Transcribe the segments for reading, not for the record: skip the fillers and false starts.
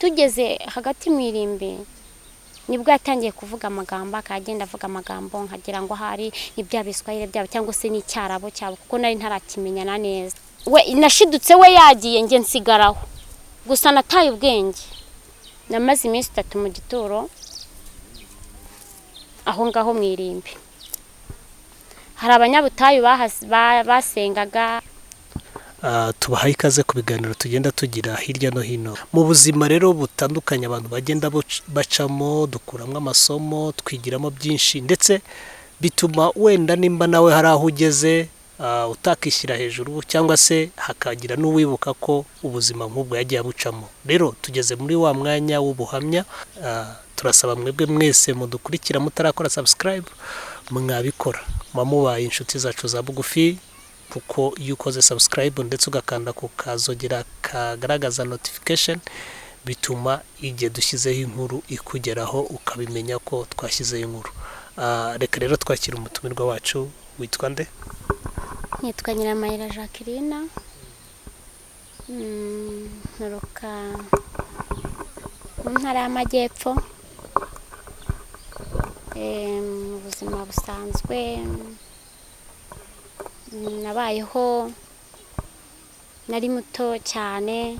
tugeze hagati mu irimbi nibwo yatangiye kuvuga amagambo, akagenda avuga amagambo nkagira ngo hari ibya biswahili byabo cyangwa se n'icyarabo cyabo kuko nari ntarakimenyana neza. We nashidutse we yagiye nge nsigaraho, gusa nataye ubwenge. Namaze iminsi 3 mu gituro aho ngaho mu irimbi. Hari abanyabutayu basengaga. Tubahaye ikaze ku biganiro tugenda tugira hirya no hino mu buzima rero butandukanye abantu bagenda bacamo, dukuramwe amasomo, twigiramo byinshi, ndetse bituma wenda nimba nawe hari aho ugeze utakishyira hejuru cyangwa se hakagira n'uwibuka ko ubuzima nk'ubwo yagiye abucamo. Rero tugeze muri wa mwanya w'ubuhamya. Turasaba mwebwe mwese mudukurikira mutarakora subscribe mwabikora, mubaye inshuti zacu za bugufi, kuko iyo ukoze subscribe ndetse ugakanda ku kazogera kagaragaza notification bituma igihe dushyizeho inkuru ikugeraho ukabimenya ko twashyizeho inkuru. Reka rero twakira umutumirwa wacu. Witwa nde? Nitwa Nyiramayira Jacqueline. Nturuka mu ntara y'Amajyepfo. Mu buzima busanzwe nabayeho nari muto cyane.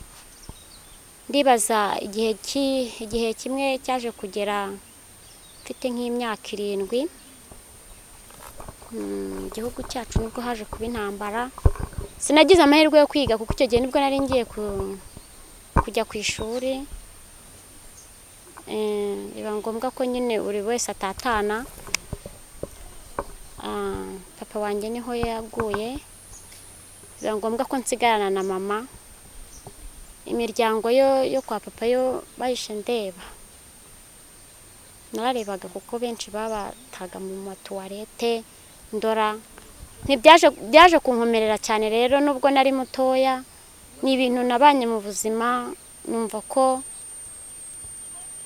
Ndibaza igihe kimwe cyaje kugera mfite nk'imyaka 7. Igihugu cyacu nubwo haje kuba intambara, sinagize amahirwe yo kwiga kuko icyo gihe nibwo nari ngiye kujya ku ishuri. Biba ngombwa ko nyine buri wese atatana. Papa wanjye niho yaguye, biba ngombwa ko nsigarana na mama. Imiryango yo kwa papa yo bahishe ndeba. Nararebaga kuko benshi babataga mu matuwarete ndora. Ntibyaje kunkomerera cyane rero nubwo nari mutoya. Ni ibintu nabanye mu buzima numva ko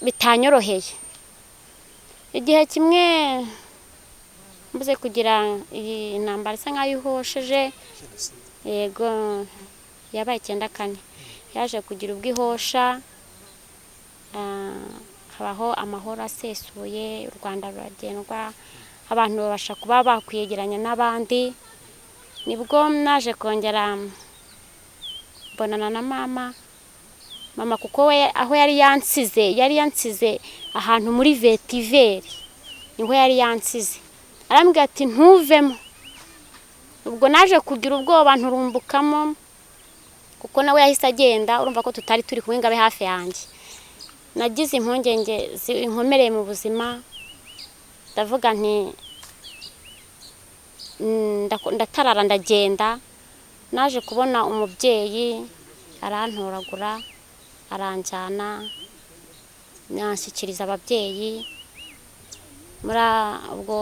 bitanyoroheye. Igihe kimwe mbuze kugira iyi ntambara isa nkayo ihosheje, yego yabaye 94. Yaje kugira ubwihosha, habaho amahoro asesuye, u Rwanda ruragendwa, abantu babasha kuba bakwiyegeranya n'abandi. Nibwo naje kongera mbonana na mama kuko we aho yari yansize ahantu muri vetiveri, niho yari yansize. Arambwira ati ntuvemo. Ubwo naje kugira ubwoba nturumbukamo kuko nawe yahise agenda. Urumva ko tutari turi kuwenga be hafi yanjye. Nagize impungenge inkomereye mu buzima. Ndavuga nti ndatarara ndagenda. Naje kubona umubyeyi arantoragura, aranjyana, nanshyikiriza ababyeyi. Muri ubwo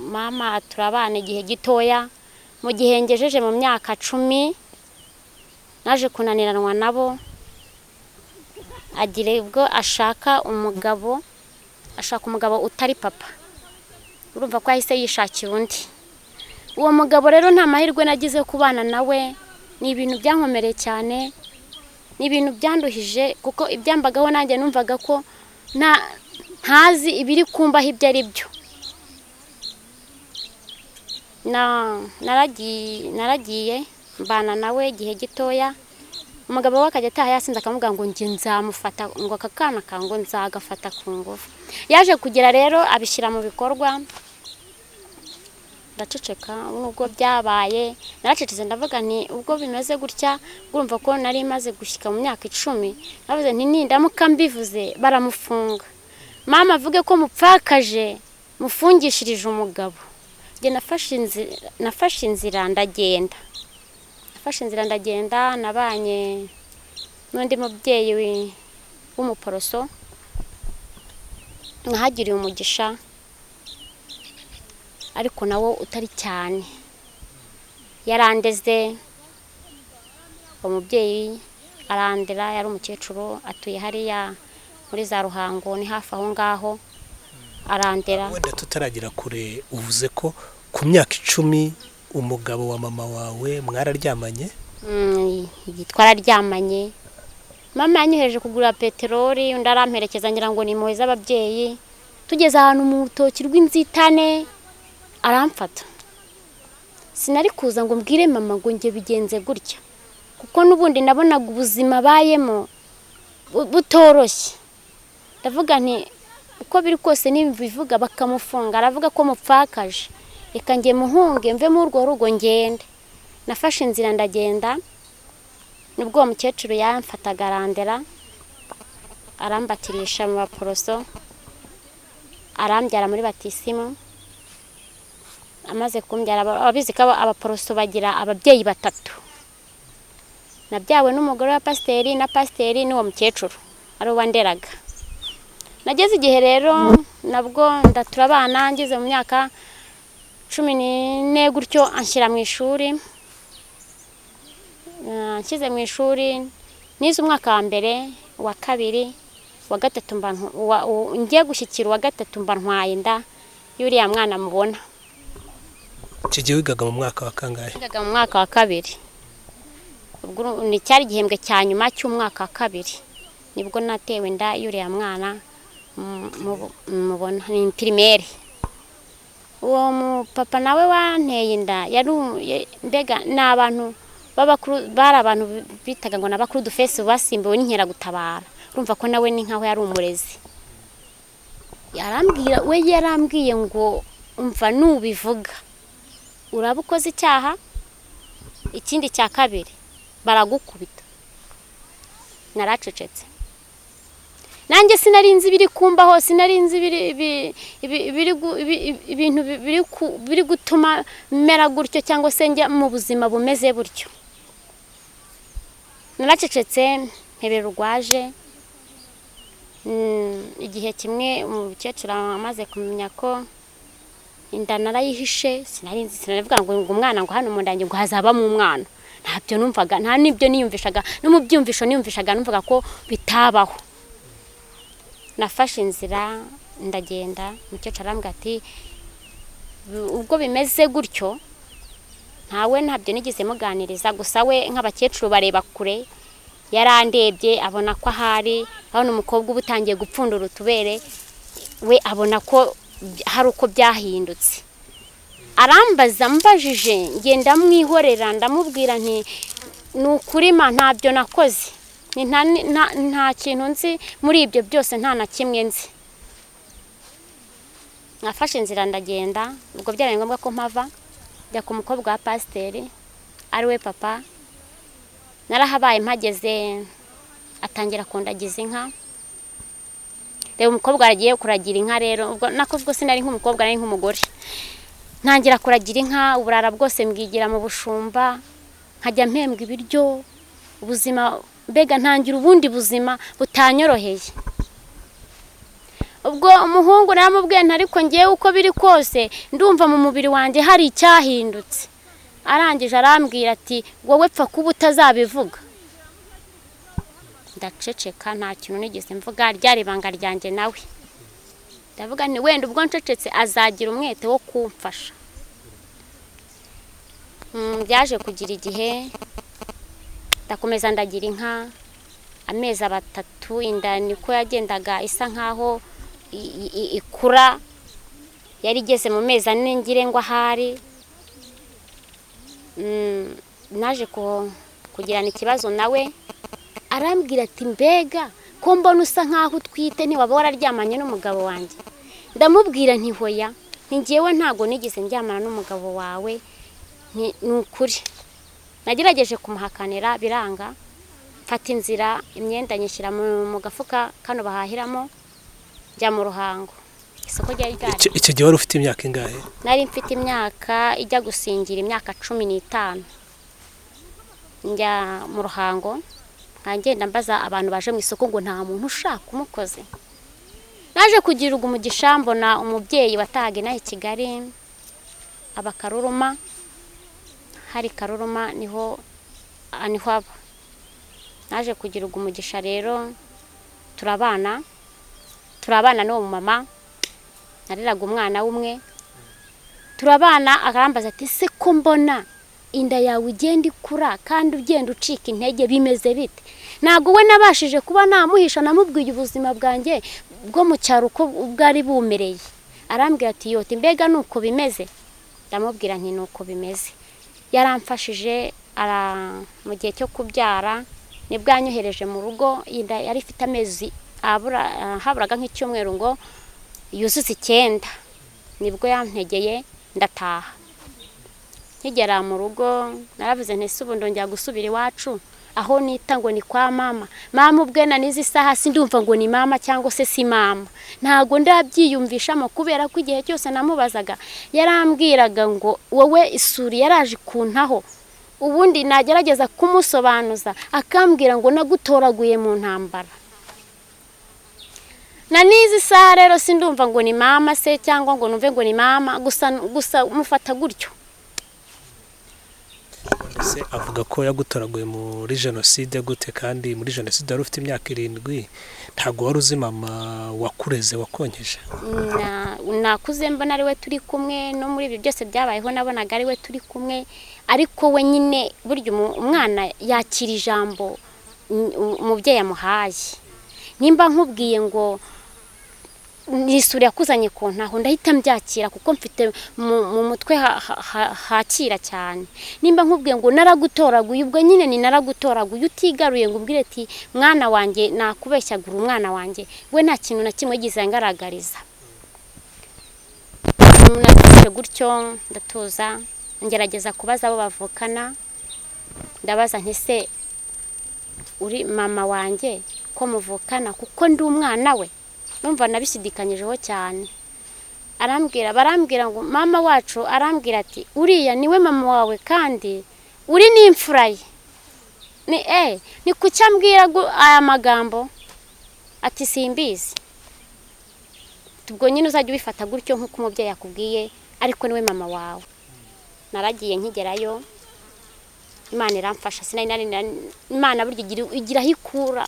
mama turabana igihe gitoya. Mu gihe ngejeje mu myaka 10 naje kunaniranwa nabo. Agire ubwo ashaka umugabo utari papa. Urumva ko yahise yishakira undi. Uwo mugabo rero nta mahirwe nagize kubana nawe. Ni ibintu byankomereye cyane, ni ibintu byanduhije kuko ibyambagaho nanjye numvaga ko ntazi ibiri kumbaho ibyo ari byo. Naragiye mbana nawe igihe gitoya. Umugabo we akajya ataha yasinze akamuga ngo nge nzamufata, ngo akakana kango nzagafata ku ngufu. Yaje kugira rero abishyira mu bikorwa. Ndaceceka nubwo byabaye. Naracecetse ndavuga nti ubwo bimeze gutya, urumva ko nari maze gushyika mu myaka 10. Navuze nti nindamuka mbivuze baramufunga. Mama avuge ko mupfakaje mufungishirije umugabo. Nge nafashe inzira ndagenda. Nabanye n'undi mubyeyi w'umuporoso. Nkahagiriye umugisha ariko nawo utari cyane. Yarandeze umubyeyi arandera, yari umukecuru atuye hariya muri za Ruhango, ni hafi aho ngaho. Arandera. Wenda tutaragira kure, uvuze ko ku myaka 10 umugabo wa mama wawe mwararyamanye? Twararyamanye mama yanyohereje kugura peteroli, undi aramperekeza ngira ngo ni impuhwe z'ababyeyi. Tugeze ahantu mu rutoki rw'inzitane aramfata. Sinari kuza ngo mbwire mama ngo nge bigenze gutya, kuko n'ubundi nabonaga ubuzima bayemo butoroshye. Ndavuga nti uko biri kose nibivuga bakamufunga, aravuga ko mupfakaje, reka nge muhunge mve mu urwo rugo ngende. Nafashe inzira ndagenda, nubwo uwo mukecuru yamfataga arandera, arambatirisha mu baporoso, arambyara muri batisimu. Amaze kumbyara, ababizi ko abaporoso bagira ababyeyi batatu. Nabyawe n'umugore wa pasiteri na pasiteri n'uwo mukecuru ari wanderaga. Nageze igihe rero nabwo ndatura abana, ngeze mu myaka 14 gutyo anshyira mu ishuri. Nshyize mu ishuri nize umwaka wa mbere, wa kabiri, wa gatatu ngiye gushyikira wa gatatu mba ntwaye inda y'uriya mwana mubona. Icyo gihe wigaga mu mwaka wa kangahe? Wigaga mu mwaka wa kabiri. Ubwo ni cyari igihembwe cya nyuma cy'umwaka wa kabiri, nibwo natewe inda y'uriya mwana mubona, ni primaire. Uwo papa nawe wanteye inda mbega n'abantu bari abantu bitaga ngo n'abakuru dufese basimbiwe n'inkera gutabara. Urumva ko nawe ni nkaho yari umurezi. Yarambwiye ngo umva nubivuga uraba ukoze icyaha, ikindi cya kabiri baragukubita. Naracecetse. Nanjye sinarinzi biri kumbaho, sinarinzi ibintu biri gutuma mera gutyo cyangwa se njya mu buzima bumeze buryo. Naracecetse mpebera urwaje. Igihe kimwe umukecuru amaze kumenya ko inda narayihishe, sinavuga ngo umwana ngo hano mu ndange ngo hazabamo umwana. Ntabyo numvaga, nta nibyo niyumvishaga, no mu byumvisho niyumvishaga numvaga ko bitabaho. Nafashe inzira ndagenda, umukecuru arambwira ati ubwo bimeze gutyo ntawe ntabyo nigeze muganiriza, gusa we nk'abakecuru bareba kure, yarandebye abona ko ahari, abona umukobwa ubutangiye gupfundura utubere, we abona ko hari uko byahindutse. Arambaza, mbajije ngenda mwihorera, ndamubwira nti nukuri ma ntabyo nakoze, nta kintu nzi muri ibyo byose, nta na kimwe nzi. Nafashe inzira ndagenda, ubwo byabaye ngombwa ko mpava njya ku mukobwa wa pasiteri ari we papa. Narahabaye mpageze atangira kundagiza inka. Reba umukobwa aragiye kuragira inka rero, ubwo nakozwe sinari nk'umukobwa nari nk'umugore. Ntangira kuragira inka, uburara bwose mbwigira mu bushumba, nkajya mpembwa ibiryo, ubuzima mbega ntangira ubundi buzima butanyoroheye. Ubwo umuhungu naramubwiye ariko ngiye uko biri kose ndumva mu mubiri wanjye hari icyahindutse. Arangije arambwira ati wowe pfa kuba utazabivuga. Ndaceceka, nta kintu nigeze mvuga, ryari banga ryanjye nawe. Ndavuga ni wenda ubwo ncecetse azagira umwete wo kumfasha. Byaje kugira igihe ndakomeza ndagira inka, amezi 3 inda niko yagendaga isa nkaho ikura. Yari igeze mu mezi 4 ngire ngo ahari. Naje kugirana ikibazo nawe, arambwira ati mbega ko mbona usa nkaho utwite, ntiwaba wararyamanye n'umugabo wanjye. Ndamubwira nti hoya, ngiyewe ntago nigeze ndyamana n'umugabo wawe, ni ukuri. Nagerageje kumuhakanira biranga, mfata inzira, imyenda nyishyira mu gafuka kano bahahiramo, njya mu Ruhango. Isoko ryari ryari. Icyo gihe wari ufite imyaka ingahe? Nari mfite imyaka ijya gusingira imyaka 15. Njya mu Ruhango, nkagenda mbaza abantu baje mu isoko ngo nta muntu ushaka umukozi. Naje kugira umugisha mbona umubyeyi watahaga inaha i Kigali, abakaruruma. Hari Karuruma niho aba. Naje kugira umugisha rero turabana no mama. Nariraga umwana umwe. Turabana, akarambaza ati se ko mbona inda yawe igenda ikura kandi ugenda ucika intege bimeze bite? Ntabwo we nabashije kuba namuhisha, namubwiye ubuzima bwanjye bwo mu cyaro uko bwari bumereye. Arambwira ati yote mbega nuko bimeze? Ndamubwira nti nuko bimeze. Yaramfashije mu gihe cyo kubyara nibwo yanyohereje mu rugo, inda yari ifite amezi haburaga nk'icyumweru ngo yuzuze 9, nibwo yantegeye ndataha. Nkigera mu rugo naravuze nti se ubu ndongera gusubira iwacu aho nita ngo ni kwa mama. Mama ubwe na nizi saha sindumva ngo ni mama cyangwa se si mama, ntago ndabyiyumvishamo kubera ko igihe cyose namubazaga yarambwiraga ngo wowe isuri yaraje kuntaho, ubundi nagerageza kumusobanuza akambwira ngo nagutoraguye mu ntambara. Na nizi saha rero sindumva ngo ni mama se cyangwa ngo numve ngo ni mama, gusa mufata gutyo. Se avuga ko yagutoraguye muri jenoside gute, kandi muri jenoside wari ufite imyaka 7, ntago wari uzi mama wakureze wakonkeje? Nakuze mbona ari we turi kumwe, no muri ibi byose byabayeho nabonaga ari we turi kumwe, ariko we nyine buryo umwana yakira ijambo umubyeyi yamuhaye. Nimba nkubwiye ngo nisuri yakuzanye ku ntaho, ndahita mbyakira kuko mfite mu mutwe hakira cyane. Nimba nkubwiye ngo naragutoraguye, ubwo nyine ni naragutoraguye, utigaruye ngo umbwire ati mwana wanjye nakubeshyagura umwana wanjye, we nta kintu na kimwe gizengaragariza. Natuje gutyo ndatuza, ngerageza kubaza abo bavukana, ndabaza nti se uri mama wanjye ko muvukana kuko ndi umwana we? Numva nabisidikanyijeho cyane. Barambwira ngo mama wacu, arambwira ati uriya niwe mama wawe kandi uri n'imfura ye. Ni kucyambwira aya magambo ati simbizi. Tubwo nyine uzajya ubifata gutyo nkuko umubyeyi yakubwiye, ariko niwe mama wawe. Naragiye nkigerayo, Imana iramfasha. Imana burya igira hikura.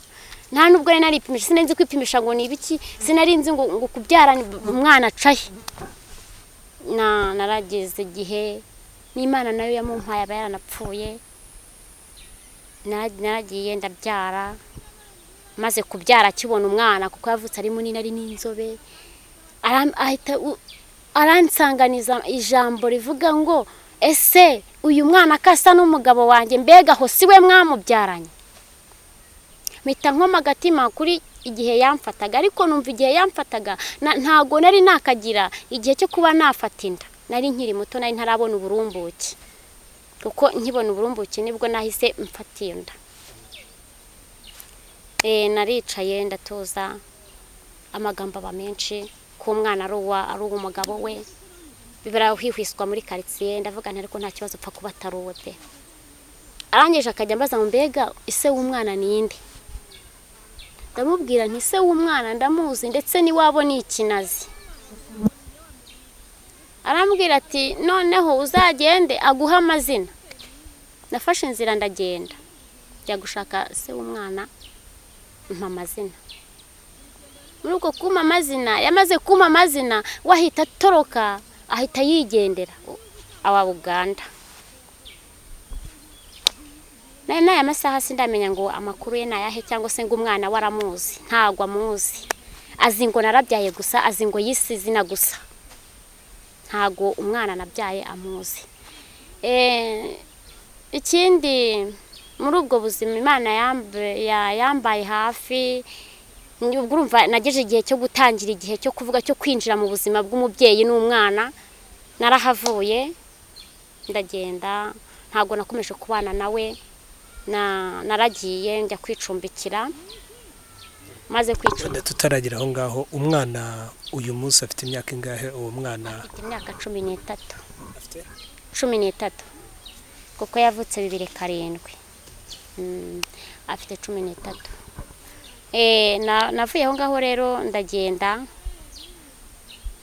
Nta nubwo naripimisha, sinenzi kwipimisha ngo ni ibiki, sinarinzi ngo kubyara umwana acahe. Narageze igihe n'Imana nayo yamumpaye aba yaranapfuye. Naragiye ndabyara, maze kubyara kibona umwana kuko yavutse ari munini ari n'inzobe. Aransanganiza ijambo rivuga ngo ese uyu mwana akasa n'umugabo wanjye, mbega ho siwe mwamubyaranye? Mpita nkoma agatima kuri igihe yamfataga, ariko numva igihe yamfataga ntago nari nakagira igihe cyo kuba nafata inda. Nari nkiri muto, nari ntarabona uburumbuke, kuko nkibona uburumbuke nibwo nahise mfata inda. Naricaye ndatuza, amagambo aba menshi ku mwana ari umugabo we, bibera hihwiswa muri quartier. Ndavuga nti ariko nta kibazo upfa kuba taruwe pe. Arangije akajya mbaza ngo mbega ise w'umwana ninde? Ndamubwira nti se w'umwana ndamuzi ndetse ni wabo ni ikinazi. Arambwira ati noneho uzagende aguha amazina. Nafashe inzira ndagenda njya gushaka se w'umwana, mpa amazina. Muri uko kuma amazina, yamaze kuma amazina, wahita toroka ahita yigendera awa Uganda. Naya masaha sindamenya ngo amakuru ye nayahe cyangwa se ngo umwana waramuzi. Ntagwa muzi, azi ngo narabyaye gusa, azi ngo yisizina gusa, ntago umwana nabyaye amuzi. Ikindi muri ubwo buzima Imana yambaye hafi. Urumva nageje igihe cyo gutangira, igihe cyo kuvuga cyo kwinjira mu buzima bw'umubyeyi n'umwana. Narahavuye ndagenda, ntago nakomeje kubana nawe. Naragiye njya kwicumbikira, maze kwicumbikira. Tutaragira aho ngaho, umwana uyu munsi afite imyaka ingahe? Uwo mwana afite imyaka 13. 13 kuko yavutse 2007. Afite 13. Navuye aho ngaho rero ndagenda,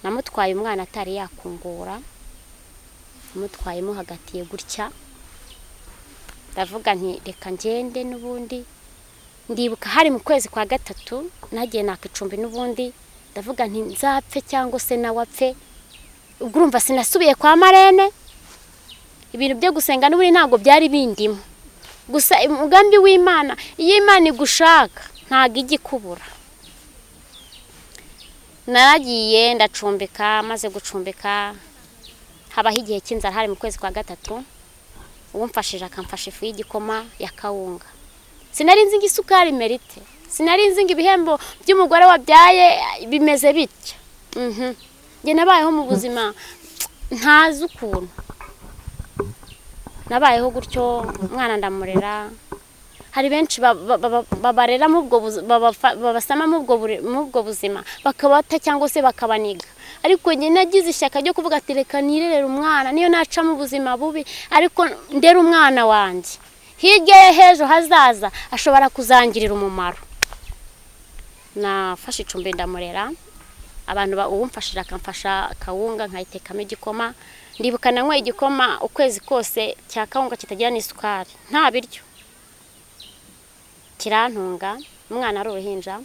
namutwaye umwana atari yakungura, namutwayemo hagatiye gutya. Ndavuga nti reka ngende n'ubundi. Ndibuka hari mu kwezi kwa 3 nagiye nakicumbi n'ubundi. Ndavuga nti nzapfe cyangwa se nawapfe. Ubwo urumva sinasubiye kwa marene, ibintu byo gusenga n'uburi ntabwo byari bindimo, gusa umugambi w'Imana, iyo Imana igushaka ntabwo ijya ikubura. Naragiye ndacumbika, maze gucumbika habaho igihe cy'inzara, hari mu kwezi kwa gatatu, uwumfashije akamfasha ifu y'igikoma ya kawunga. Sinari nzi isukari merite, sinari nzi ibihembo by'umugore wabyaye bimeze bitya. Nge nabayeho mu buzima ntazi ukuntu, nabayeho gutyo, umwana ndamurera. Hari benshi babarera mu ubwo babasama mu ubwo buzima bakabata cyangwa se bakabaniga, ariko nge nagize ishyaka ryo kuvuga ati reka nirerere umwana, niyo naca mu buzima bubi ariko ndera umwana wanjye, hirya ye hejo hazaza ashobora kuzangirira umumaro. Nafashe icumbi ndamurera, abantu uwumfashije akamfasha kawunga nkayitekamo igikoma. Ndibuka nanywe igikoma ukwezi kose cya kawunga kitagira n'isukari, nta biryo. Kirantunga, umwana ari uruhinja,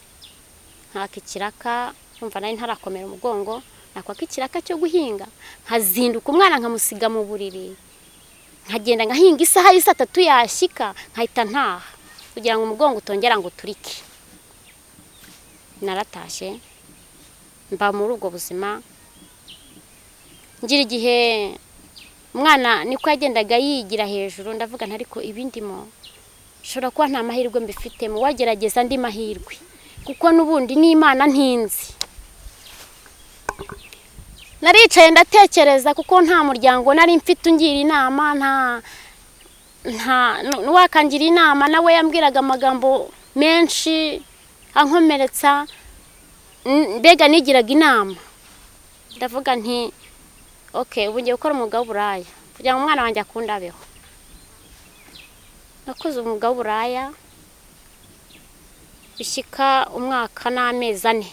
nkaka ikiraka, numva nari ntarakomera umugongo, nakwaka ikiraka cyo guhinga, nkazinduka umwana nkamusiga mu buriri, nkagenda ngahinga isaha y'isa 3 yashyika, nkahita ntaha kugira ngo umugongo utongera ngo turike. Naratashye mba muri ubwo buzima, ngira igihe umwana niko yagendaga yigira hejuru, ndavuga ntariko ibindimo shora kuba nta mahirwe mbifitemo, wagerageza andi mahirwe kuko nubundi n'Imana ntinzi. Naricaye ndatekereza kuko nta muryango nari mfite ungira inama, wakangira inama nawe yambwiraga amagambo menshi ankomeretsa, mbega nigiraga inama. Ndavuga nti okay, ubu ngiye gukora umwuga w'uburaya kugira ngo umwana wanjye akundabeho. Nakoze umwuga w'uburaya bishyika umwaka n'amezi 4.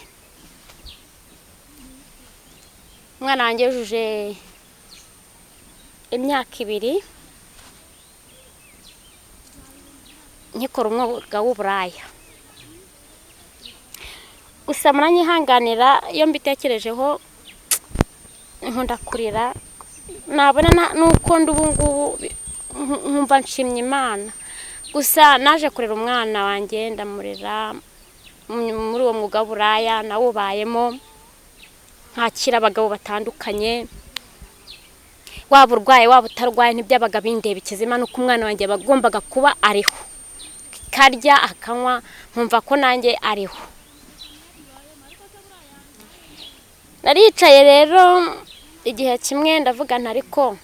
Umwana wanjye yujuje imyaka 2 nkikora umwuga w'uburaya. Gusa muranyihanganira iyo mbitekerejeho nkunda kurira, nabona nuko ndubungubu nkumva nshimye Imana. Gusa naje kurera umwana wanjye ndamurera muri uwo mwuga w'uburaya, nawubayemo nkakira abagabo batandukanye, waba urwaye waba utarwaye ntibyabaga bindeba ikizima, nuko umwana wanjye bagombaga kuba ariho, karya akanywa, nkumva ko nanjye ariho. Naricaye rero igihe kimwe ndavuga ntariko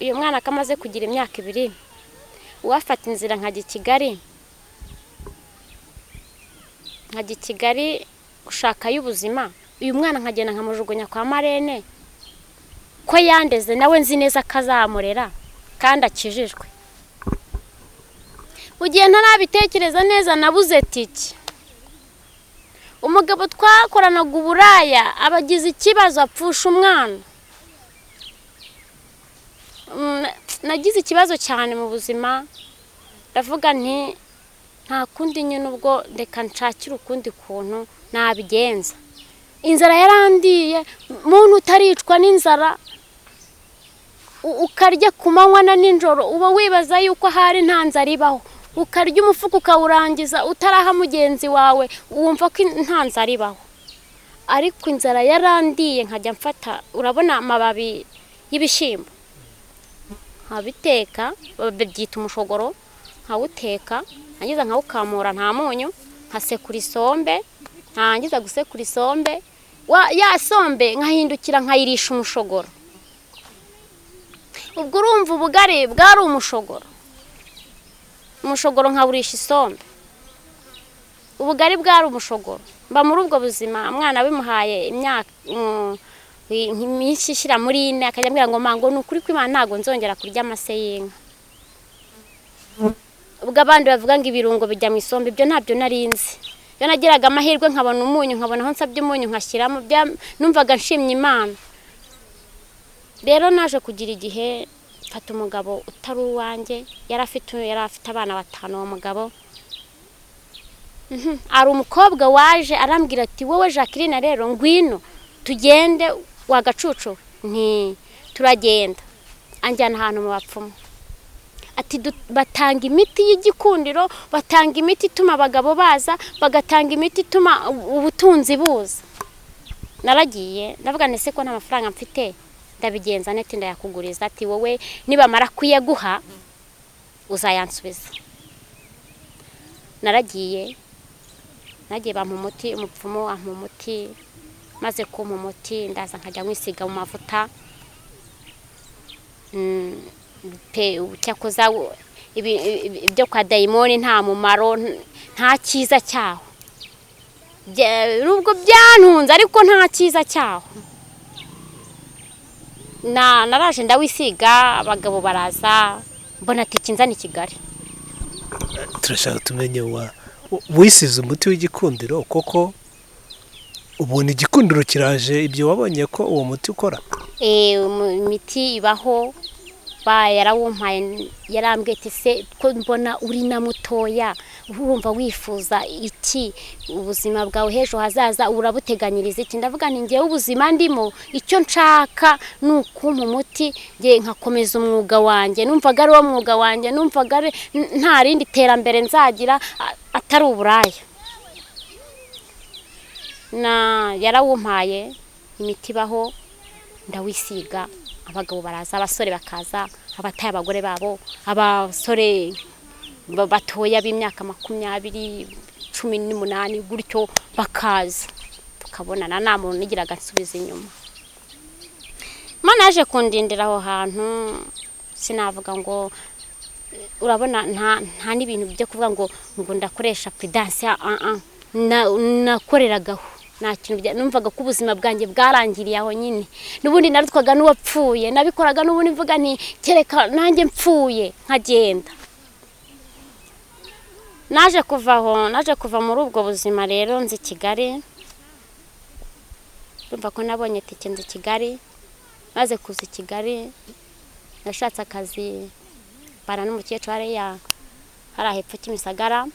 uyu mwana kamaze kugira imyaka 2, uwafata inzira nkajya i Kigali gushaka y'ubuzima, uyu mwana nkagenda nkamujugunya kwa marene ko yandeze, nawe nzi neza kazamurera kandi akijijwe. Ugiye ntarabitekereza neza, nabuze tiki. Umugabo twakoranaga uburaya abagize ikibazo apfusha umwana. Nagize ikibazo cyane mu buzima, ndavuga nti nta kundi nyine ubwo reka nshakira ukundi kuntu nabigenza. Inzara yarandiye, muntu utaricwa n'inzara ukarya kumanywa na ninjoro, uba wibaza yuko hari nta nzara ibaho, ukarya umufuka ukawurangiza utaraha mugenzi wawe, wumva ko nta nzara ibaho. Ariko inzara yarandiye nkajya mfata, urabona amababi y'ibishyimbo nkabiteka, babyita umushogoro, nkawuteka, nangiza nkawukamura nta munyu, nkasekura isombe, ntangiza gusekura isombe, ya sombe nkahindukira nkayirisha umushogoro. Ubwo urumva ubugari bwari umushogoro, umushogoro nkawurisha isombe, ubugari bwari umushogoro. Mba muri ubwo buzima, umwana bimuhaye imyaka nk'imishishira muri 4, akajya ambwira ngo mango nukuri kw'Imana ntago nzongera kurya amase y'inka. Ubwo abandi bavuga ngo ibirungo bijya mu isombe, ibyo ntabyo narinzi. Iyo nagiraga amahirwe nkabona umunyu, nkabona aho nsabye umunyu nkashyiramo, numvaga nshimye Imana. Rero naje kugira igihe mfata umugabo utari uwanjye, yari afite abana 5 uwo mugabo. Ari umukobwa waje arambwira ati wowe Jacqueline rero ngwino tugende wagacucu, nti turagenda. anjyana ahantu mu bapfumu ati batanga imiti y'igikundiro, batanga imiti ituma abagabo baza, bagatanga imiti ituma ubutunzi buza. Naragiye ndavuga nese ko nta mafaranga mfite ndabigenza nete ndayakuguriza, ati wowe nibamara kuyaguha uzayansubiza. Nagiye bampa umuti, umupfumu ampa umuti, maze kumpa umuti ndaza nkajya mwisiga mu mavuta cyakoza ibyo kwa dayimoni nta mumaro, nta cyiza cyaho, nubwo byantunze ariko nta cyiza cyaho. Naraje ndawisiga, abagabo baraza, mbona ati kinzana i Kigali. Turashaka tumenye wisize umuti w'igikundiro koko ubona igikundiro kiraje, ibyo wabonye ko uwo muti ukora? Imiti ibaho, yarawumpaye, yarambwiye ati se ko mbona uri na mutoya, urumva wifuza iki, ubuzima bwawe hejo hazaza urabuteganyiriza iki? Ndavuga nti ngiye ubuzima ndimo, icyo nshaka nukumpa umuti ngiye nkakomeza umwuga wanjye. Numvaga ari wo mwuga wanjye, numvaga nta rindi terambere nzagira atari uburaya. Yarawumpaye, imiti ibaho, ndawisiga, abagabo baraza, abasore bakaza, abataye abagore babo, abasore batoya b'imyaka 20, 18 gutyo bakaza, tukabonana, nta muntu nigiraga nsubiza inyuma. Mana yaje kundindira aho hantu, sinavuga ngo urabona nta n'ibintu byo kuvuga ngo ndakoresha prudence, nakoreragaho nta kintu, numvaga ko ubuzima bwanjye bwarangiriye aho nyine. Nubundi narutwaga n'uwapfuye, nabikoraga nubundi mvuga nti kereka nanjye mpfuye nkagenda. Naje kuva muri ubwo buzima rero nzi Kigali, urumva ko nabonye tike nzi Kigali. Maze kuza Kigali nashatse akazi bara n'umukecuru hariya hepfo Kimisagara.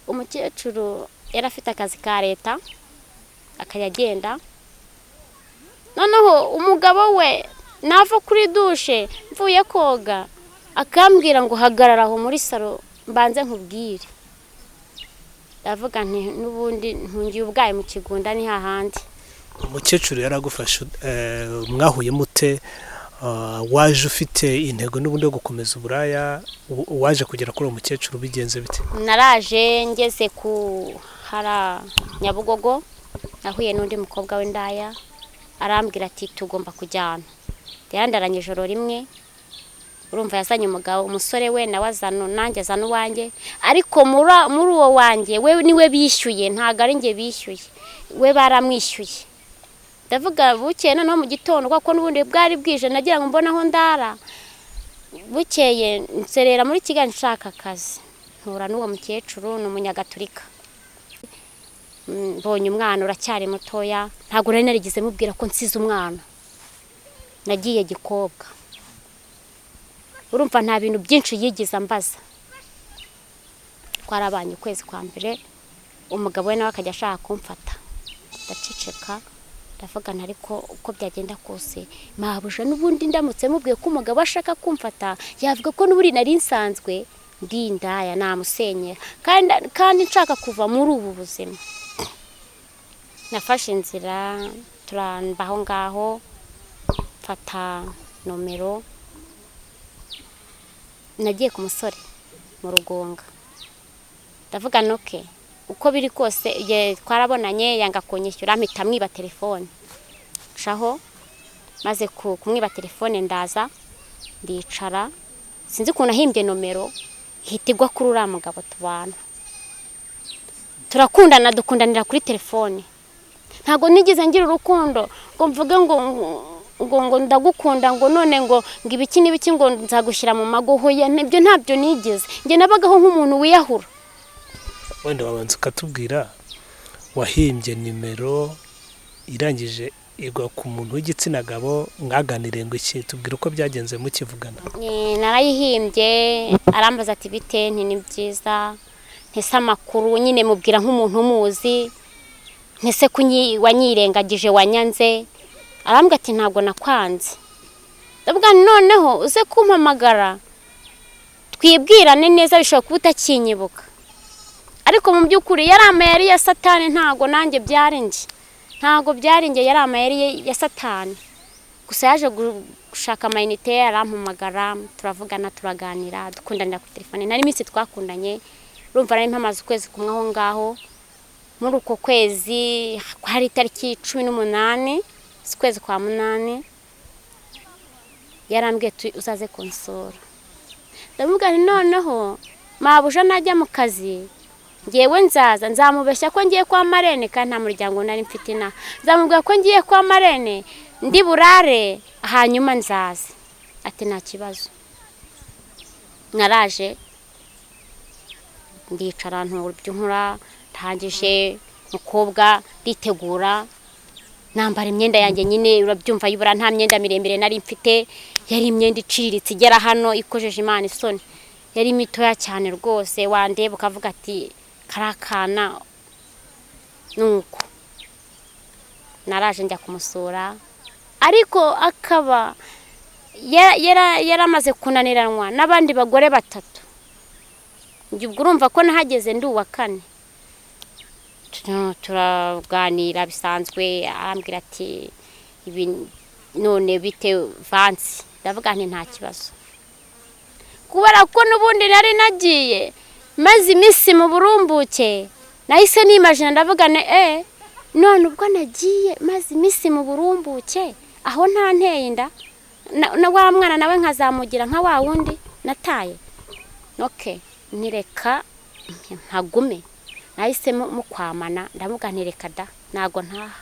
Umukecuru yari afite akazi ka leta akajya agenda, noneho umugabo we nava kuri dushe mvuye koga akambwira ngo hagarara aho muri salo mbanze nkubwire. Ndavuga nti nubundi ntungiye ubwaye mu kigunda ni hahandi. Umukecuru yaragufasha, mwahuye mute? Waje ufite intego n'ubundi yo gukomeza uburaya, waje kugera kuri uwo mukecuru bigenze bite? Naraje ngeze ku hara Nyabugogo, nahuye n'undi mukobwa w'indaya, arambwira ati tugomba kujyana. Yandaranye ijoro rimwe, urumva yazanye umugabo, umusore we nawe azana, nanjye azana uwanjye, ariko muri uwo wanjye we niwe bishyuye, ntago ari nge bishyuye, we baramwishyuye. Ndavuga bukeye noneho mu gitondo kuko n'ubundi bwari bwije, nagira ngo mbona aho ndara. Bukeye nserera muri Kigali nshaka akazi, mpura n'uwo mukecuru, ni umunyagatulika. Mbonye umwana uracyari mutoya, ntago nari narigize mubwira ko nsize umwana, nagiye Gikobwa. Urumva nta bintu byinshi yigiza mbaza. Twarabanye ukwezi kwa mbere, umugabo we nawe akajya ashaka kumfata, ndaceceka. Ndavuga ariko uko byagenda kose mabuja n'ubundi ndamutse mubwiye ko umugabo ashaka kumfata, yavuga ko n'uburi nari nsanzwe ndi indaya, namusenyera kandi nshaka kuva muri ubu buzima. Nafashe inzira turambaho ngaho, fata nomero, nagiye ku musore mu Rugonga. Ndavuga noke uko biri kose twarabonanye, yanga kunyishyura, mpita mwiba telefone. Shaho maze kumwiba telefone ndaza ndicara, sinzi ukuntu ahimbye nomero, hitigwa kuri uriya mugabo tubana. Turakundana, dukundanira kuri telefone. Ntago nigeze ngira urukundo ngo mvuge ngo ndagukunda, ngo none ngo ibiki n'ibiki ngo nzagushyira mu magoho ya, nibyo ntabyo nigeze. Nge nabagaho nk'umuntu wiyahura. Wenda wabanza ukatubwira, wahimbye nimero irangije igwa ku muntu w'igitsina gabo, mwaganire ngo iki? Tubwira uko byagenze mukivugana. Narayihimbye, arambaza ati bite, nti ni byiza, ntese amakuru nyine mubwira nk'umuntu umuzi, ntese wanyirengagije wanyanze. Arambwira ati ntabwo nakwanze, ndavuga noneho uze kumpamagara twibwirane neza bishobora kuba utakinyibuka ariko mu by'ukuri yari amayeri ya satani ntago nanjye byarinjye ntago byarinjye yari amayeri ya satani gusa yaje gushaka amayinite arampamagara turavugana turaganira dukundanira ku telefone nari iminsi twakundanye urumva nari mpamaze ukwezi kumwe aho ngaho muri uko kwezi hari itariki 18 z'ukwezi kwa 8 yarambwiye uzaze kunsura ndavuga noneho mabuja najya mu kazi ngewe nzamubeshya ko ngiye kwa Marene kandi nta muryango nari mfite nzamubwira ko ngiye kwa Marene ndi burare hanyuma nzaze ati nta kibazo naraje ndicara nkora ntangije mukobwa ritegura nambara imyenda yanjye nyine urabyumva yibura nta myenda miremire nari mfite yari imyenda iciriritse igera hano ikojeje Imana isoni yari mitoya cyane rwose wandeba ukavuga ati karakana nuko naraje njya kumusura ariko akaba yaramaze kunaniranwa n'abandi bagore batatu ubwo urumva ko nahageze ndi uwa kane turaganira bisanzwe arambwira ati ibi none bite Vansi ndavuga nti nta kibazo kubera ko n'ubundi nari nagiye maze iminsi mu burumbuke nahise nimagine ndavuga none ubwo nagiye maze iminsi mu burumbuke aho nta nteye inda na wa mwana nawe nkazamugira nka wa wundi nataye okay nireka ntagume nahise mukwamana ndavuga ntireka da nago ntaha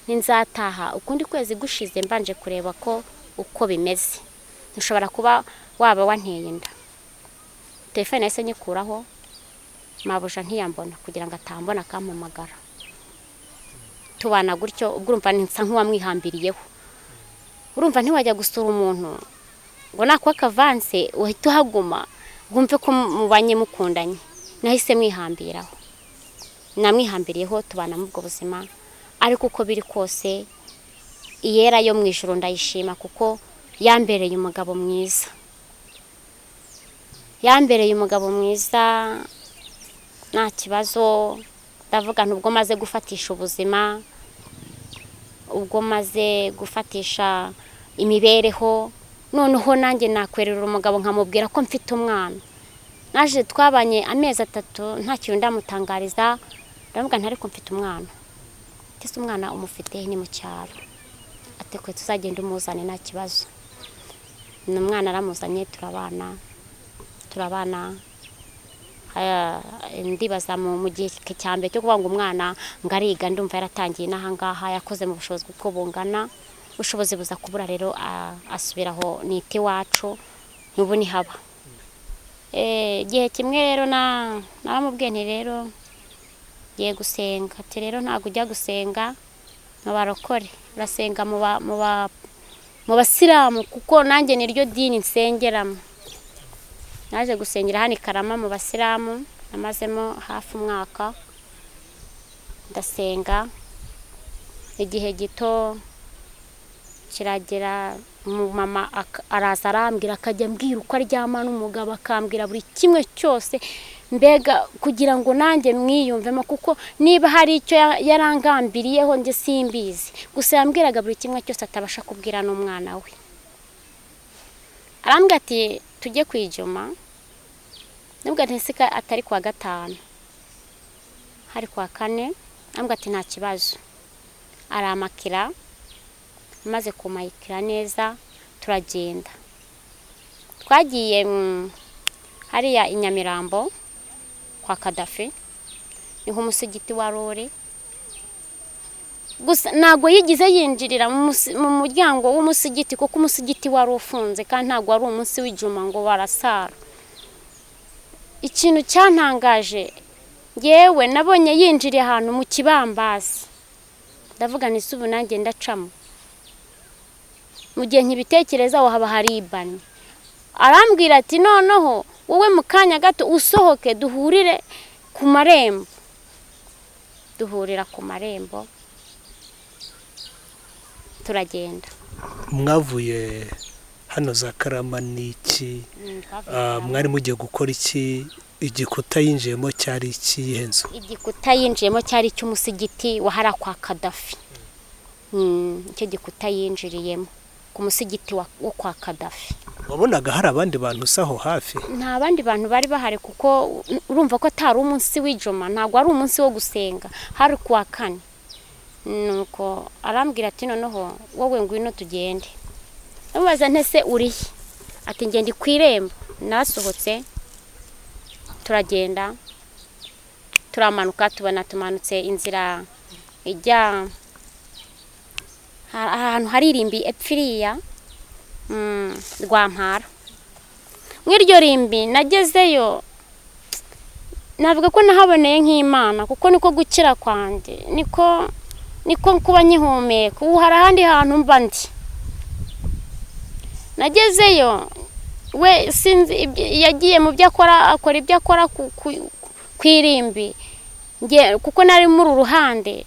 ninzataha ukundi kwezi gushize mbanje kureba ko uko bimeze nshobora kuba waba wanteye inda telefone yahise nyikuraho mabuja ntiyambona kugira ngo atambona akampamagara tubana gutyo ubwo urumva nsa nk'uwamwihambiriyeho urumva ntiwajya gusura umuntu ngo nakwa kavanse uhita uhaguma gumve ko mubanye mukundanye nahise mwihambiraho namwihambiriyeho tubana mu bwo buzima ariko uko biri kose iyera yo mwijuru ndayishima kuko yambereye umugabo mwiza nta kibazo ndavuga nubwo maze gufatisha ubuzima ubwo maze gufatisha imibereho noneho nanjye nakwerera umugabo nkamubwira ko mfite umwana naje twabanye amezi 3 nta kintu ndamutangariza ndavuga ntari ko mfite umwana tese umwana umufite ni mu cyaro atekwe tuzagenda umuzane nta kibazo n'umwana aramuzanye turabana ndibaza mu gihe cyambere cyo kuvuga ngo umwana ngariga ndumva yaratangiye nahangaha yakoze mu bushobozi bwo bungana ubushobozi buza kubura rero asubiraho nite wacu nubu ni haba gihe kimwe rero naramubwiye nti rero giye gusenga ati rero ntago ujya gusenga mu barokore urasenga mu basilamu kuko nanjye niryo dini nsengeramo naje gusengera hano Karama mu basilamu namazemo hafi umwaka ndasenga igihe gito kiragera mama araza arambwira akajya mbwira uko aryama n'umugabo akambwira buri kimwe cyose mbega kugira ngo nanjye mwiyumvemo kuko niba hari icyo yarangambiriyeho nje simbizi gusa yambwiraga buri kimwe cyose atabasha kubwira n'umwana we arambwira ati tujye kwijuma nubwo ntesika atari kwa 5 hari kwa 4 ambwa ati nta kibazo aramakira maze kumayikira neza turagenda twagiye hariya Inyamirambo kwa Kadafi niho umusigiti wa Rore gusa nago yigize yinjirira mu muryango w'umusigiti kuko umusigiti wari ufunze kandi ntago ari umunsi w'ijuma ngo barasara ikintu cyantangaje yewe nabonye yinjiriye ahantu mu kibambazi ndavuga ni subu nanjye ndacamo mu gihe nkibitekereza aho haba hari ibani arambwira ati noneho wowe mu kanya gato usohoke duhurire ku marembo duhurira ku marembo turagenda mwavuye hano za Karama n'iki mwari mugiye gukora iki? Igikuta yinjiyemo cyari ikihe nzu? Igikuta yinjiyemo cyari cy'umusigiti wahara kwa Kadafi. Icyo gikuta yinjiriyemo ku musigiti wo kwa Kadafi. Wabonaga hari abandi bantu saho hafi? Nta bandi bantu bari bahari kuko urumva ko atari umunsi w'ijuma, ntabwo ari umunsi wo gusenga, hari kuwa kane. Nuko arambwira ati noneho wowe ngwino tugende. Amubaza ntese urihe? Ati ngende ku irembo. Nasohotse turagenda turamanuka tubona tumanutse inzira ijya ahantu hari irimbi epfiriya Rwampara. Mw'iryo rimbi nagezeyo navuga ko nahaboneye nk'Imana kuko niko gukira kwanje, niko kuba nyihumeka. Ubu hari ahandi hantu mba ndi. Nagezeyo we sinzi yagiye mu byo akora ibyo akora ku irimbi nge kuko nari muri uruhande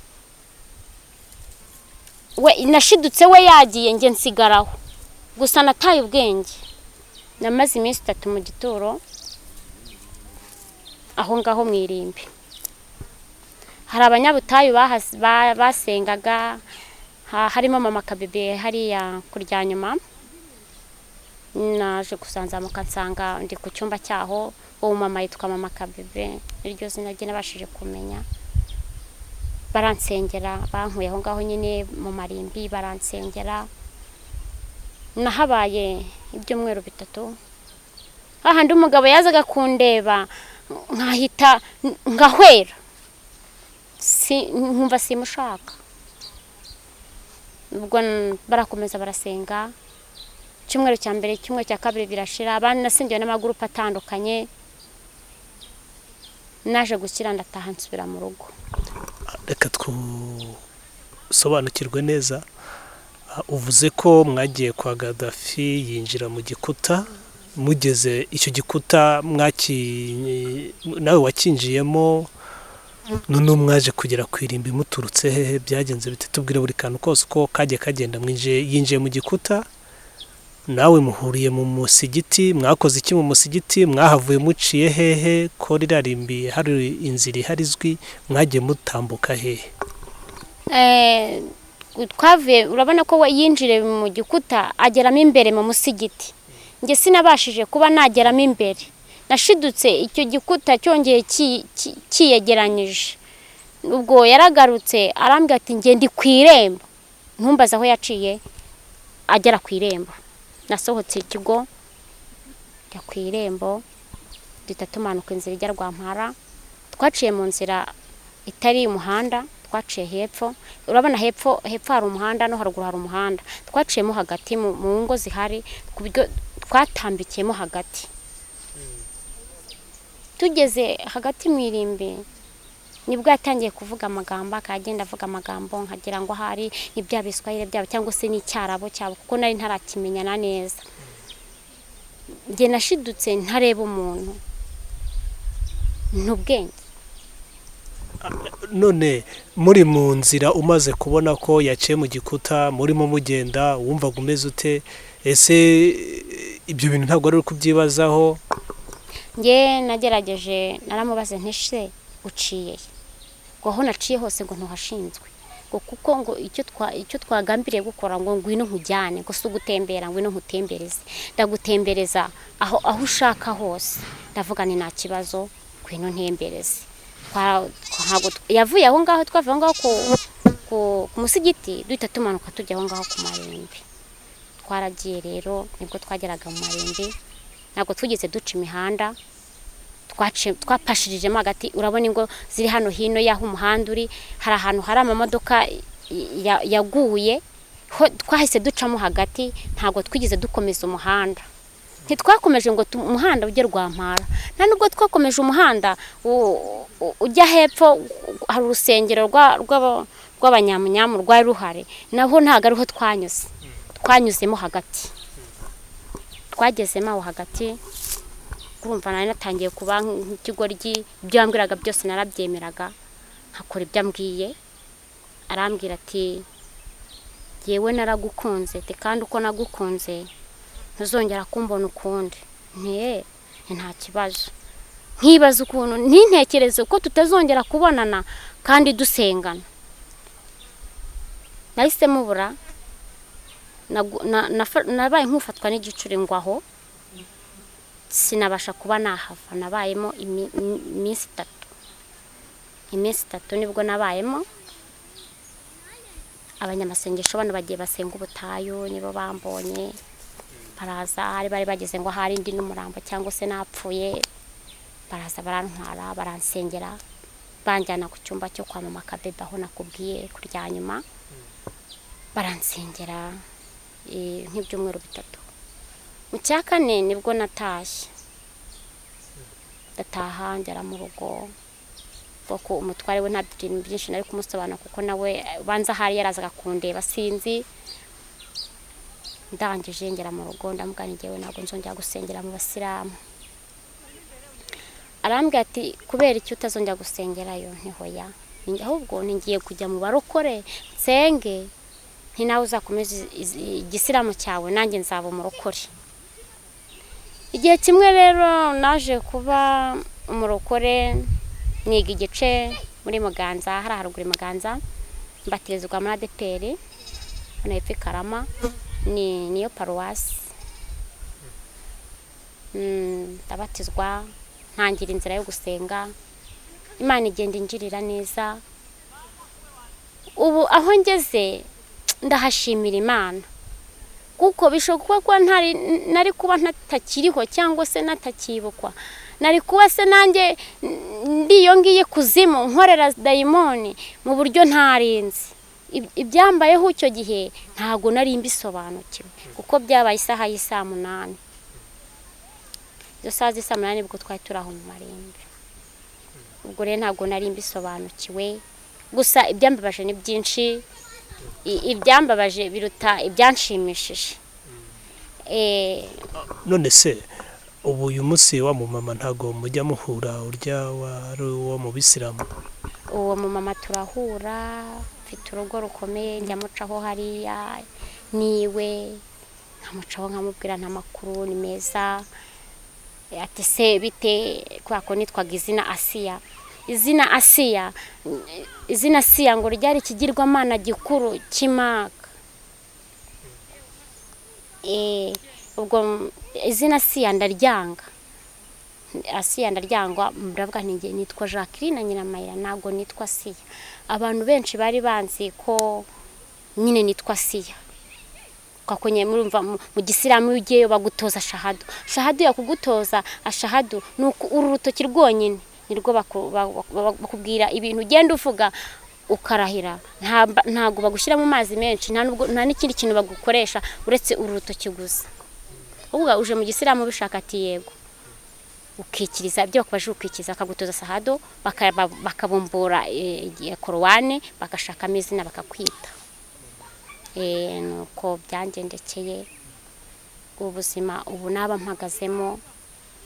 we nashidutse we yagiye nge nsigaraho gusa nataye ubwenge. Namaze iminsi 3 mu gituro aho ngaho mu irimbi. Hari abanyabutayu basengaga, harimo mama Kabebe hariya kurya nyuma. Naje kusanzamuka nsanga ndi ku cyumba cyaho, uwo mama yitwa mama Kabebe, iryo zina rye nabashije kumenya. Baransengera, bankuye aho ngaho nyine mu marimbi baransengera. Nahabaye ibyumweru 3. Ahandi umugabo yazaga kundeba nkahita ngahwera. Nkumva simushaka. Ubwo barakomeza barasenga. Cyumweru cya mbere, cyumweru cya kabiri birashira, abandi nasengewe n'amagurupe atandukanye. Naje gukira ndataha nsubira mu rugo. Reka sobanukirwe neza. Uvuze ko mwagiye kwa Kadafi yinjira mu gikuta, mugeze icyo gikuta nawe wakinjiyemo, none mwaje kugera ku irimbi muturutse hehe? Byagenze bite? Tubwire buri kantu kose ko kagiye kagenda. Yinjiye mu gikuta, nawe muhuriye mu musigiti, mwakoze iki mu musigiti? Mwahavuye muciye hehe? Ko rirarimbi hari inzira iharizwi, mwagiye mutambuka hehe? Twavuye, urabona ko yinjire mu gikuta ageramo imbere mu musigiti. Nge sinabashije kuba nageramo imbere. Nashidutse icyo gikuta cyongeye kiyegeranyije. Ubwo yaragarutse arambwira ati nge ndi ku irembo. Ntumbaza aho yaciye agera ku irembo. Nasohotse ikigo ya ku irembo duhita tumanuka inzira ijya Rwampara. Twaciye mu nzira itari umuhanda, twaciye hepfo. Urabona hepfo hari umuhanda no haruguru hari umuhanda. Twaciyemo hagati mu ngo zihari kubyo twatambikiyemo hagati. Tugeze hagati mu irimbi nibwo yatangiye kuvuga amagambo, akagenda avuga amagambo nkagira ngo hari ibyabiswahili byabo cyangwa se n'icyarabo cyabo kuko nari ntarakimenyana neza. Nge nashidutse ntareba umuntu n'ubwenge. None muri mu nzira umaze kubona ko yaciye mu gikuta, murimo mugenda, wumvaga umeze ute? Ese ibyo bintu ntabwo ari kubyibazaho? Nge nagerageje naramubaze ntishe uciye ngo aho naciye hose ngo ntuhashinzwe ngo kuko ngo icyo twagambiriye gukora ngo ngwino nkujyane ngo si ugutembera ngwino nkutembereze, ndagutembereza aho ushaka hose. Ndavuga ni nta kibazo ngwino ntembereze. Yavuye aho ngaho, twavuye ngaho ku musigiti duhita tumanuka tujya aho ngaho ku marimbi. Twaragiye rero nibwo twageraga mu marimbi, ntabwo twigeze duca imihanda, twapashirijemo hagati. Urabona ingo ziri hano hino y'aho umuhanda uri, hari ahantu hari amamodoka yaguye, twahise ducamo hagati, ntabwo twigeze dukomeza umuhanda. Ntitwakomeje ngo umuhanda ujye Rwampara, nta nubwo twakomeje umuhanda ujya hepfo. Hari urusengero rw'abanyamunyamu rwari ruhari, naho ntabwo ariho twanyuzemo hagati. Twagezemo aho hagati, urumva nari natangiye kuba nk'ikigoryi. Ibyo yambwiraga byose narabyemeraga nkakora ibyo ambwiye. Arambwira ati yewe naragukunze kandi uko nagukunze ntuzongera kumbona ukundi. Nta kibazo. Nkibaza ukuntu nintekereze ko tutazongera kubonana kandi dusengana. Nahise mubura, nabaye nk'ufatwa n'igicuri ngo aho sinabasha kuba nahava. Nabayemo iminsi 3 nibwo nabayemo. Abanyamasengesho bano bagiye basenga ubutayu nibo bambonye, baraza bari bageze ngo hari indi n'umurambo cyangwa se napfuye, baraza barantwara baransengera, banjyana ku cyumba cyo kwa mama Kabebe aho nakubwiye kurya nyuma, baransengera nk'ibyumweru 3. Mu cya kane nibwo natashye, ndataha ngera mu rugo kuko umutware we nta bintu byinshi nari kumusobanura kuko nawe banza hari yarazaga kundeba sinzi. Ndangije ngera mu rugo ndamugana ngewe ntabwo nzongera gusengera mu basilamu. Arambwira ati kubera iki utazongera gusengerayo? Ntihoya, ahubwo ngiye kujya mu barokore nsenge, nti nawe uzakomeza igisilamu cyawe nanjye nzaba umurokore. Igihe kimwe rero naje kuba umurokore, niga igice muri Muganza, hari haruguru Muganza, mbatirizwa muri ADPR hano hepfo Karama, niyo paruwasi. Ndabatizwa, ntangira inzira yo gusenga, Imana igenda injirira neza. Ubu aho ngeze ndahashimira Imana kuko bishoboka ko nari kuba ntatakiriho cyangwa se natakibukwa, nari kuba se nanjye ndiyongiye kuzimu nkorera dayimoni mu buryo ntarinzi. Ibyambayeho icyo gihe ntago nari mbisobanukiwe kuko byabaye isaha y'isa 8. Iyo saa z'isa 8 bwo twari turaho mu marimbi. Ubwo rero ntago nari mbisobanukiwe, gusa ibyambabaje ni byinshi, ibyambabaje biruta ibyanshimishije. None se ubu uyu munsi wa mu mama ntago mujya muhura urya wari uwo mu bisilamu? Uwo mu mama turahura, mfite urugo rukomeye, njya mucaho hariya niwe, nkamucaho nkamubwira nta makuru ni meza. Ati se bite, kwako nitwaga izina Asiya. Izina Asiya ngo ryari ikigirwamana gikuru cy'Imana. Ubwo izina Asiya ndaryanga. Asiya ndaryangwa, muravuga nti nitwa Jacqueline Nyiramayira, ntago nitwa Asiya. Abantu benshi bari banzi ko nyine nitwa Asiya. Kwakonye murumva mu gisilamu ugiyeyo bagutoza shahadu. Shahadu yakugutoza ashahadu nuko urutoki rwonyine nirwo bakubwira ibintu ugenda uvuga ukarahira. Ntago bagushyira mu mazi menshi, nta n'ikindi kintu bagukoresha uretse urutoki gusa. Ubwo uje mu gisilamu bishaka ati yego, ukikiriza ibyo bakubaje, ukikiza akagutoza shahadu, bakabumbura Korowani, bagashaka amazina bakakwita. Nuko byangendekeye. Ubuzima ubu naba mpagazemo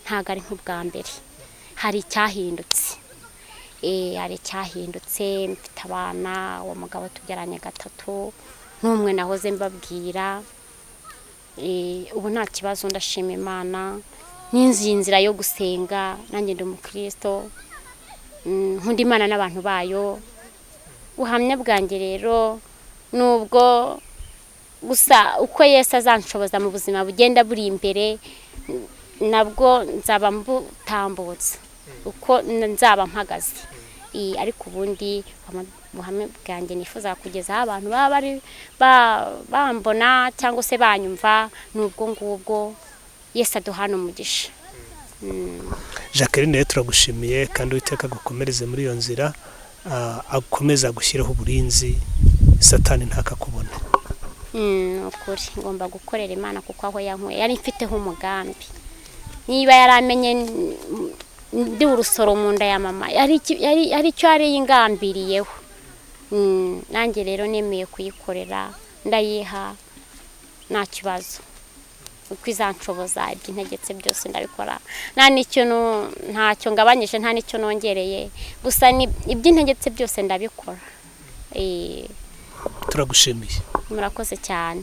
ntago ari nk'ubwa mbere, hari icyahindutse. Mfite abana, uwo mugabo tubyaranye 3 n'umwe nahoze mbabwira. Ubu nta kibazo, ndashima Imana, n'inzira yo gusenga, nanjye ndi umukristo, nkunda Imana n'abantu bayo. Ubuhamya bwanjye rero nubwo gusa uko Yesu azanshoboza mu buzima bugenda buri imbere, nabwo nzaba mbutambutse uko nzaba mpagaze. Ariko ubundi ubuhamya bwanjye nifuza kugeza abantu bari bambona cyangwa se banyumva, nubwo ngubwo Yesu aduhana umugisha. Jacqueline, turagushimiye kandi Uwiteka gukomereze muri iyo nzira, akomeza gushyiraho uburinzi, Satani ntakakubona. Ukuri ngomba gukorera Imana kuko aho yankuye yari mfiteho umugambi. Niba yaramenye ndi urusoro mu nda ya mama, yari icyo yari yingambiriyeho. Nanjye rero nemeye kuyikorera, ndayiha nta kibazo. Uko izanshoboza ibyintegetse byose ndabikora. Ntacyo ngabanyije, nta nicyo nongereye, gusa ibyintegetse byose ndabikora. Turagushimiye. Murakoze cyane.